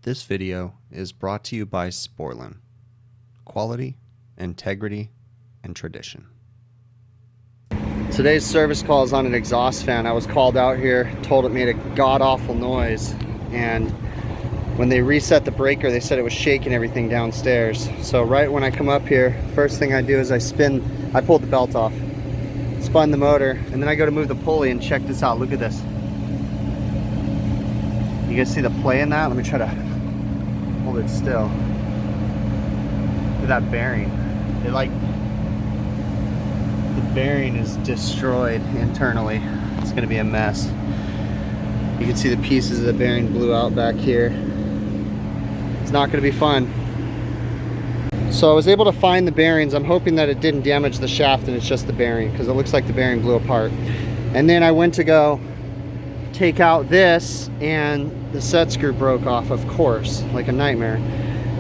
This video is brought to you by Sporlan. Quality, integrity, and tradition. Today's service call is on an exhaust fan. I was called out here, told it made a god-awful noise, and when they reset the breaker, they said it was shaking everything downstairs. So right when I come up here, first thing I do is I pulled the belt off, spun the motor, and then I go to move the pulley, and check this out. Look at this. You guys see the play in that? Let me try to hold it still. Look at that bearing. The bearing is destroyed internally. It's gonna be a mess. You can see the pieces of the bearing blew out back here. It's not gonna be fun. So I was able to find the bearings. I'm hoping that it didn't damage the shaft and it's just the bearing, because it looks like the bearing blew apart. And then I went to go take out this, and the set screw broke off, of course, like a nightmare.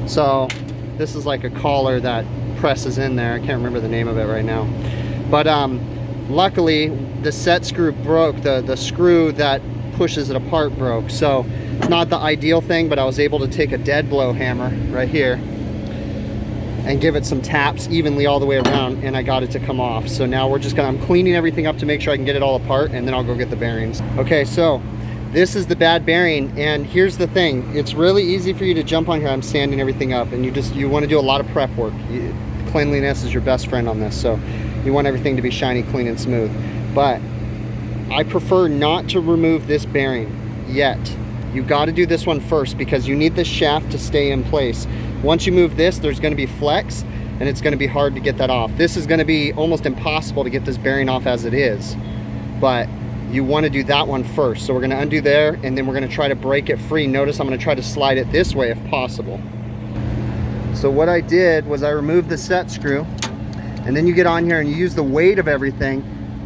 So this is like a collar that presses in there. I can't remember the name of it right now. But luckily the set screw broke. The screw that pushes it apart broke. So it's not the ideal thing, but I was able to take a dead blow hammer right here and give it some taps evenly all the way around, and I got it to come off. So now I'm cleaning everything up to make sure I can get it all apart, and then I'll go get the bearings. Okay, so this is the bad bearing, and here's the thing. It's really easy for you to jump on here. I'm sanding everything up, and you want to do a lot of prep work. Cleanliness is your best friend on this, so you want everything to be shiny, clean, and smooth. But I prefer not to remove this bearing yet. You got to do this one first, because you need this shaft to stay in place. Once you move this, there's going to be flex, and it's going to be hard to get that off. This is going to be almost impossible to get this bearing off as it is, but you want to do that one first. So we're going to undo there, and then we're going to try to break it free. Notice I'm going to try to slide it this way if possible. So what I did was I removed the set screw, and then you get on here and you use the weight of everything,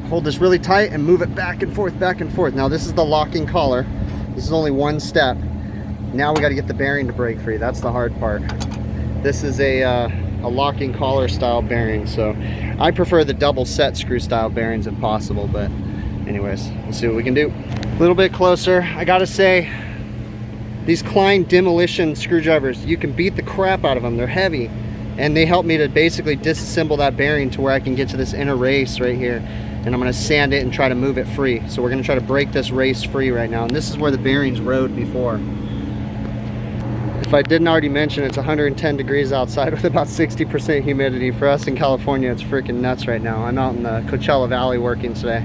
hold this really tight and move it back and forth, back and forth. Now this is the locking collar. This is only one step. Now we got to get the bearing to break free. That's the hard part. This is a locking collar style bearing, so I prefer the double set screw style bearings if possible, but anyways, we'll see what we can do. A little bit closer. I gotta say, these Klein demolition screwdrivers, you can beat the crap out of them. They're heavy, and they help me to basically disassemble that bearing to where I can get to this inner race right here, and I'm gonna sand it and try to move it free. So we're gonna try to break this race free right now, and this is where the bearings rode before. If I didn't already mention, it's 110 degrees outside with about 60% humidity. For us in California, it's freaking nuts right now. I'm out in the Coachella Valley working today.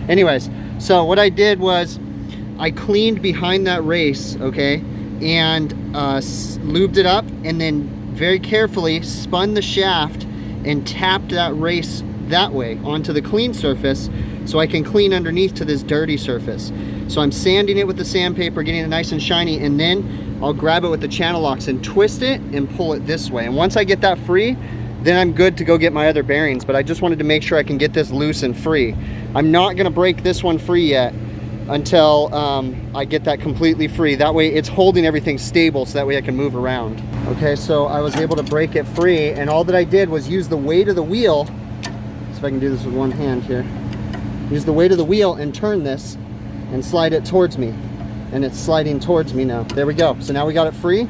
Anyways, so what I did was I cleaned behind that race, okay, and lubed it up, and then very carefully spun the shaft and tapped that race that way onto the clean surface, so I can clean underneath to this dirty surface. So I'm sanding it with the sandpaper, getting it nice and shiny, and then I'll grab it with the channel locks and twist it and pull it this way. And once I get that free, then I'm good to go get my other bearings. But I just wanted to make sure I can get this loose and free. I'm not gonna break this one free yet until I get that completely free. That way it's holding everything stable, so that way I can move around. Okay, so I was able to break it free, and all that I did was use the weight of the wheel. See if I can do this with one hand here. Use the weight of the wheel and turn this and slide it towards me. And it's sliding towards me now. There we go. So now we got it free.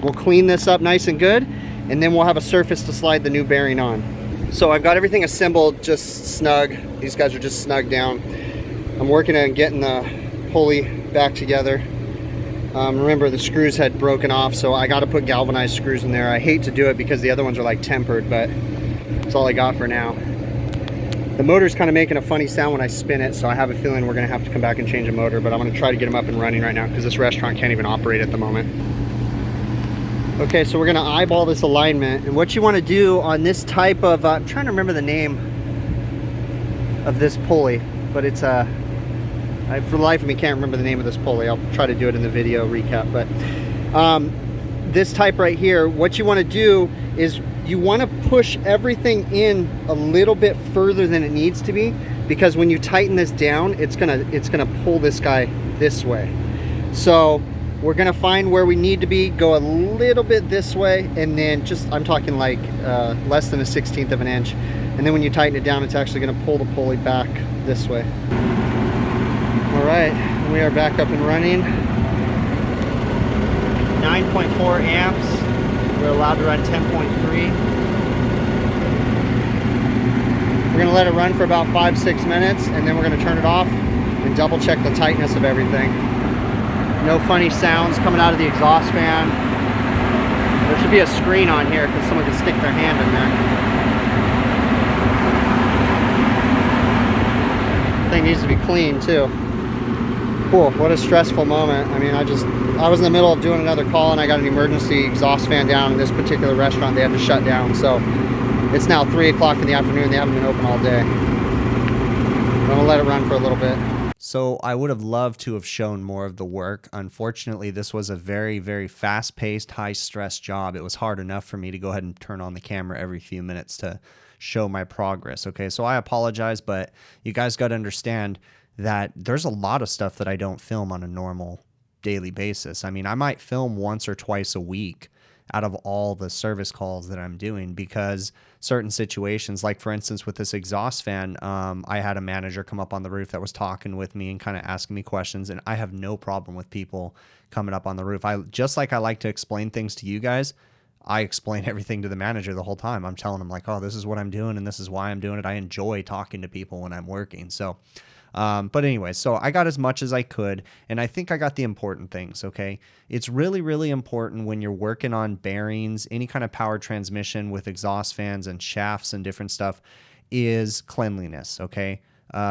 We'll clean this up nice and good, and then we'll have a surface to slide the new bearing on. So I've got everything assembled, just snug. These guys are just snug down. I'm working on getting the pulley back together. Remember, the screws had broken off, so I got to put galvanized screws in there. I hate to do it because the other ones are like tempered, but that's all I got for now. The motor's kind of making a funny sound when I spin it, so I have a feeling we're going to have to come back and change a motor, but I'm going to try to get them up and running right now because this restaurant can't even operate at the moment. Okay, so we're going to eyeball this alignment, and what you want to do on this type of, I'm trying to remember the name of this pulley, but it's for the life of me can't remember the name of this pulley. I'll try to do it in the video recap, but this type right here, what you want to do is you want to push everything in a little bit further than it needs to be, because when you tighten this down, it's gonna pull this guy this way. So we're gonna find where we need to be, go a little bit this way, and then I'm talking like less than a 1/16 of an inch, and then when you tighten it down, it's actually gonna pull the pulley back this way. All right, we are back up and running. 9.4 amps. We're allowed to run 10.3. We're gonna let it run for about 5-6 minutes, and then we're gonna turn it off and double check the tightness of everything. No funny sounds coming out of the exhaust fan. There should be a screen on here because someone can stick their hand in there. Thing needs to be clean too. Cool, what a stressful moment. I mean, I was in the middle of doing another call and I got an emergency exhaust fan down in this particular restaurant. They had to shut down. So it's now 3 o'clock in the afternoon. They haven't been open all day. I'm gonna let it run for a little bit. So I would have loved to have shown more of the work. Unfortunately, this was a very, very fast-paced, high-stress job. It was hard enough for me to go ahead and turn on the camera every few minutes to show my progress. Okay, so I apologize, but you guys got to understand that there's a lot of stuff that I don't film on a normal daily basis. I mean, I might film once or twice a week out of all the service calls that I'm doing, because certain situations, like for instance with this exhaust fan, I had a manager come up on the roof that was talking with me and kind of asking me questions, and I have no problem with people coming up on the roof. Just like I like to explain things to you guys, I explain everything to the manager the whole time. I'm telling them like, oh, this is what I'm doing and this is why I'm doing it. I enjoy talking to people when I'm working. So but anyway, so I got as much as I could, and I think I got the important things, okay? It's really, really important when you're working on bearings, any kind of power transmission with exhaust fans and shafts and different stuff, is cleanliness, okay?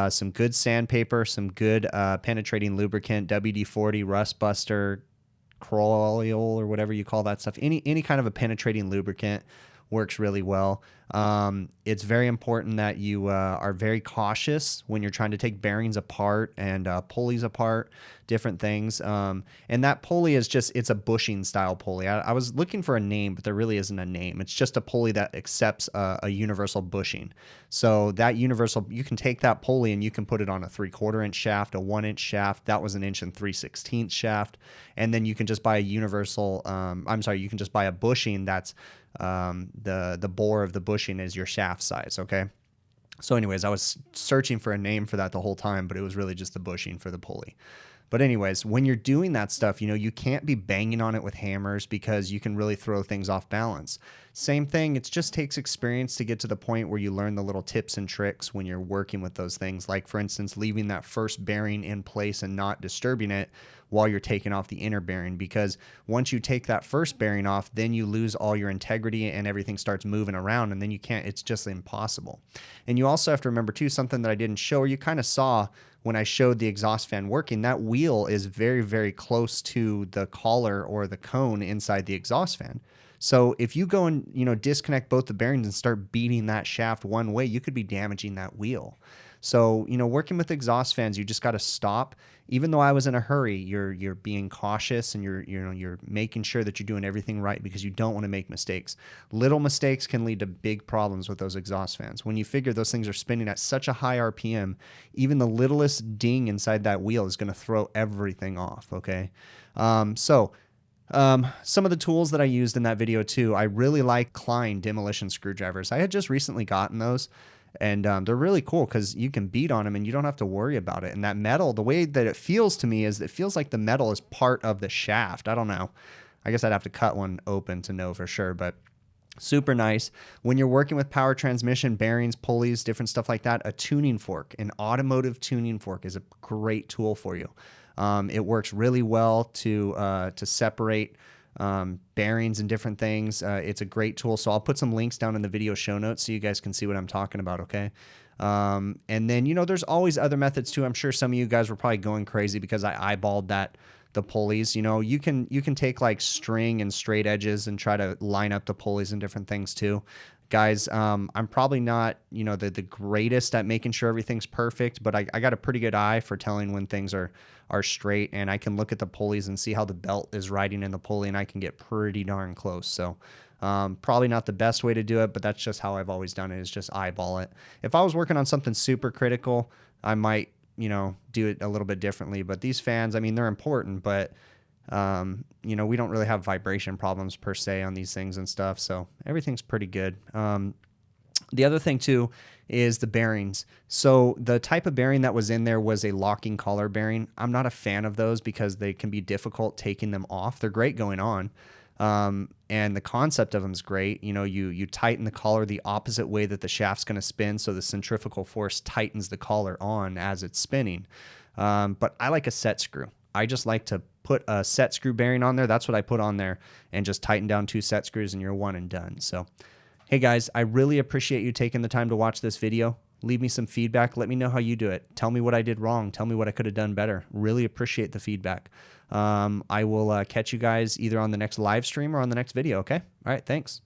Some good sandpaper, some good penetrating lubricant, WD-40, rust buster, Crollial, or whatever you call that stuff. Any kind of a penetrating lubricant works really well. It's very important that you are very cautious when you're trying to take bearings apart and pulleys apart, different things. And that pulley is it's a bushing style pulley. I was looking for a name, but there really isn't a name. It's just a pulley that accepts a universal bushing. So that universal, you can take that pulley and you can put it on a 3/4 inch shaft, a 1 inch shaft. That was an 1 3/16 shaft. And then you can just buy a universal, you can just buy a bushing that's the bore of the bushing is your shaft size, okay? So anyways, I was searching for a name for that the whole time, but it was really just the bushing for the pulley. But anyways, when you're doing that stuff, you can't be banging on it with hammers because you can really throw things off balance. Same thing, it just takes experience to get to the point where you learn the little tips and tricks when you're working with those things. Like for instance, leaving that first bearing in place and not disturbing it while you're taking off the inner bearing, because once you take that first bearing off, then you lose all your integrity and everything starts moving around, and then you can't, it's just impossible. And you also have to remember too, something that I didn't show, or you kind of saw when I showed the exhaust fan working, that wheel is very, very close to the collar or the cone inside the exhaust fan. So if you go and, disconnect both the bearings and start beating that shaft one way, you could be damaging that wheel. So, working with exhaust fans, you just got to stop. Even though I was in a hurry, you're being cautious and you're making sure that you're doing everything right, because you don't want to make mistakes. Little mistakes can lead to big problems with those exhaust fans. When you figure those things are spinning at such a high RPM, even the littlest ding inside that wheel is going to throw everything off, okay? Some of the tools that I used in that video too, I really like Klein demolition screwdrivers. I had just recently gotten those, and they're really cool because you can beat on them and you don't have to worry about it. And that metal, the way that it feels to me is it feels like the metal is part of the shaft. I don't know. I guess I'd have to cut one open to know for sure, but super nice. When you're working with power transmission, bearings, pulleys, different stuff like that, a tuning fork, an automotive tuning fork is a great tool for you. It works really well to separate bearings and different things. It's a great tool. So I'll put some links down in the video show notes so you guys can see what I'm talking about, okay? And then, there's always other methods too. I'm sure some of you guys were probably going crazy because I eyeballed the pulleys. You can take like string and straight edges and try to line up the pulleys and different things too. Guys, I'm probably not, the greatest at making sure everything's perfect, but I got a pretty good eye for telling when things are straight, and I can look at the pulleys and see how the belt is riding in the pulley, and I can get pretty darn close. So probably not the best way to do it, but that's just how I've always done it, is just eyeball it. If I was working on something super critical, I might, do it a little bit differently. But these fans, I mean, they're important, but we don't really have vibration problems per se on these things and stuff, so everything's pretty good. The other thing too is the bearings. So the type of bearing that was in there was a locking collar bearing. I'm not a fan of those because they can be difficult taking them off. They're great going on. And the concept of them is great. You know, you tighten the collar the opposite way that the shaft's going to spin, so the centrifugal force tightens the collar on as it's spinning. But I like a set screw. I just like to put a set screw bearing on there. That's what I put on there, and just tighten down 2 set screws and you're one and done. So, hey guys, I really appreciate you taking the time to watch this video. Leave me some feedback. Let me know how you do it. Tell me what I did wrong. Tell me what I could have done better. Really appreciate the feedback. I will catch you guys either on the next live stream or on the next video, okay? All right, thanks.